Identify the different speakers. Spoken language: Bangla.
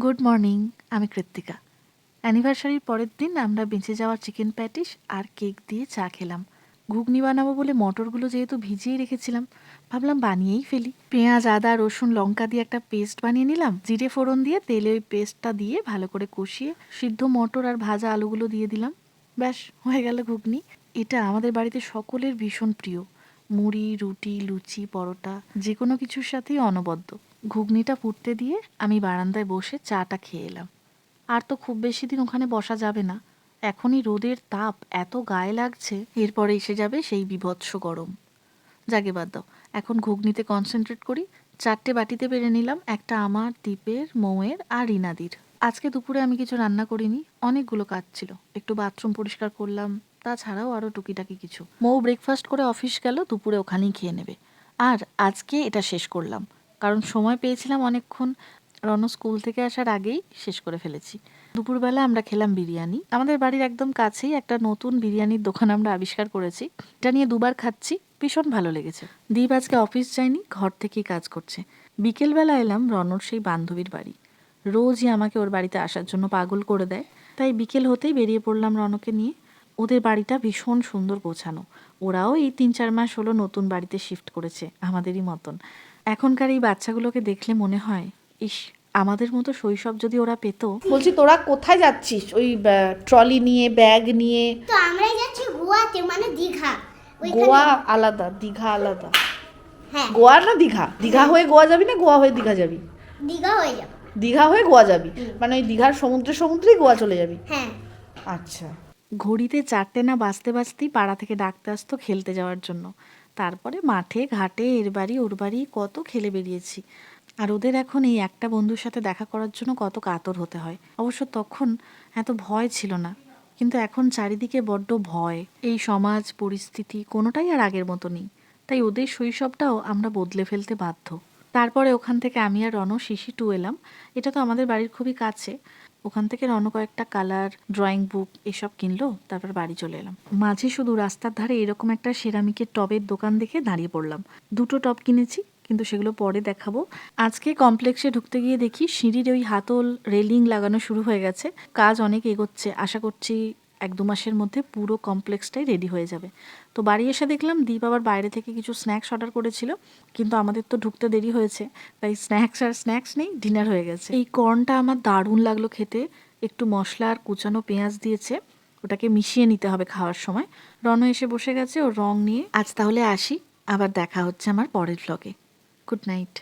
Speaker 1: Good morning. আমি কৃত্তিকা। অ্যানিভার্সারির পরের দিন আমরা বেঁচে যাওয়া চিকেন প্যাটিস আর কেক দিয়ে চা খেলাম। ঘুগনি বানাবো বলে মটরগুলো যেহেতু ভিজিয়ে রেখেছিলাম, ভাবলাম বানিয়েই ফেলি। পেঁয়াজ, আদা, রসুন, লঙ্কা দিয়ে একটা পেস্ট বানিয়ে নিলাম। জিরে ফোড়ন দিয়ে তেলে ওই পেস্টটা দিয়ে ভালো করে কষিয়ে সিদ্ধ মটর আর ভাজা আলুগুলো দিয়ে দিলাম। ব্যাস হয়ে গেল ঘুগনি। এটা আমাদের বাড়িতে সকলের ভীষণ প্রিয়। মুড়ি, রুটি, লুচি, পরোটা যে কোনো কিছুর সাথেই অনবদ্য। ঘুগনিটা ফুটতে দিয়ে আমি বারান্দায় বসে চাটা খেয়ে এলাম। আর তো খুব বেশি দিন ওখানে বসা যাবে না। এখনই রোদের তাপ এত গায়ে লাগছে, এরপরে এসে যাবে সেই বীভৎস গরম। যাকে বাদ দাও, এখন ঘুগনিতে কনসেন্ট্রেট করি। 4টে বাটিতে বেড়ে নিলাম, একটা আমার, দীপের, মৌয়ের আর রিনাদির। আজকে দুপুরে আমি কিছু রান্না করিনি, অনেকগুলো কাজ ছিল। একটু বাথরুম পরিষ্কার করলাম, তাছাড়াও আরও টুকিটাকি কিছু। মৌ ব্রেকফাস্ট করে অফিস গেল, দুপুরে ওখানেই খেয়ে নেবে। আর আজকে এটা শেষ করলাম, কারণ সময় পেয়েছিলাম অনেকক্ষণ। রণ স্কুল থেকে আসার আগেই শেষ করে ফেলেছি। দুপুরবেলা আমরা খেলাম বিরিয়ানি। আমাদের বাড়ির একদম কাছেই একটা নতুন বিরিয়ানির দোকান আমরা আবিষ্কার করেছি। এটা নিয়ে দুবার খাচ্ছি, ভীষণ ভালো লেগেছে। দীপ আজকে অফিস যায়নি, ঘর থেকেই কাজ করছে। বিকেলবেলা এলাম রণর সেই বান্ধবীর বাড়ি। রোজই আমাকে ওর বাড়িতে আসার জন্য পাগল করে দেয়, তাই বিকেল হতেই বেরিয়ে পড়লাম রণকে নিয়ে। ওদের বাড়িটা ভীষণ সুন্দর গোছানো। ওরাও এই 3-4 মাস হলো নতুন বাড়িতে শিফট করেছে, আমাদেরই মতন। এখনকার এই বাচ্চাগুলোকে দেখলে মনে হয়, ইস, আমাদের মতো শৈশব যদি ওরা পেত।
Speaker 2: বলছি তোরা কোথায় যাচ্ছিস ওই ট্রলি নিয়ে, ব্যাগ নিয়ে?
Speaker 3: তো আমরাই যাচ্ছি গোয়াতে, মানে দীঘা।
Speaker 2: গোয়া আলাদা, দীঘা আলাদা।
Speaker 3: হ্যাঁ,
Speaker 2: গোয়া না দীঘা? দীঘা হয়ে গোয়া যাবি না গোয়া হয়ে দীঘা যাবি?
Speaker 3: দীঘা হয়ে যাবে।
Speaker 2: দীঘা হয়ে গোয়া যাবি, মানে ওই দীঘার সমুদ্রেই গোয়া চলে যাবি?
Speaker 3: হ্যাঁ,
Speaker 2: আচ্ছা।
Speaker 1: ঘড়িতে 4টে না বাজতে বাজতেই পাড়া থেকে ডাকতে আসতো খেলতে যাওয়ার জন্য। তারপরে মাঠে ঘাটে এর বাড়ি ওর বাড়ি কত খেলে বেরিয়েছি। আর ওদের এখন এই একটা বন্ধুর সাথে দেখা করার জন্য কত কাতর হতে হয়। অবশ্য তখন এত ভয় ছিল না, কিন্তু এখন চারিদিকে বড্ড ভয়। এই সমাজ পরিস্থিতি কোনোটাই আর আগের মতো নেই, তাই ওদের শৈশবটাও আমরা বদলে ফেলতে বাধ্য। তারপরে ওখান থেকে আমি আর রণ শিশি 2 এলাম। এটা তো আমাদের বাড়ির খুবই কাছে। ওখান থেকে রণ কয়েকটা কালার, ড্রয়িং বুক এসব কিনলো, তারপর বাড়ি চলে এলাম। মাঝে শুধু রাস্তার ধারে এরকম একটা সেরামিকের টবের দোকান দেখে দাঁড়িয়ে পড়লাম। 2টো টব কিনেছি, কিন্তু সেগুলো পরে দেখাবো। আজকে কমপ্লেক্সে ঢুকতে গিয়ে দেখি সিঁড়ির ওই হাতল রেলিং লাগানো শুরু হয়ে গেছে। কাজ অনেক এগোচ্ছে, আশা করছি 1-2 মাসের মধ্যে পুরো কমপ্লেক্সটাই রেডি হয়ে যাবে। তো বাড়ি এসে দেখলাম দীপ আবার বাইরে থেকে কিছু স্ন্যাক্স অর্ডার করেছিল, কিন্তু আমাদের তো ঢুকতে দেরি হয়েছে, তাই স্ন্যাক্স নেই, ডিনার হয়ে গেছে। এই কর্নটা আমার দারুণ লাগলো খেতে। একটু মশলা আর কুচানো পেঁয়াজ দিয়েছে, ওটাকে মিশিয়ে নিতে হবে খাওয়ার সময়। রণ এসে বসে গেছে ওর রং নিয়ে। আজ তাহলে আসি, আবার দেখা হচ্ছে আমার পরের ভ্লগে। Good night.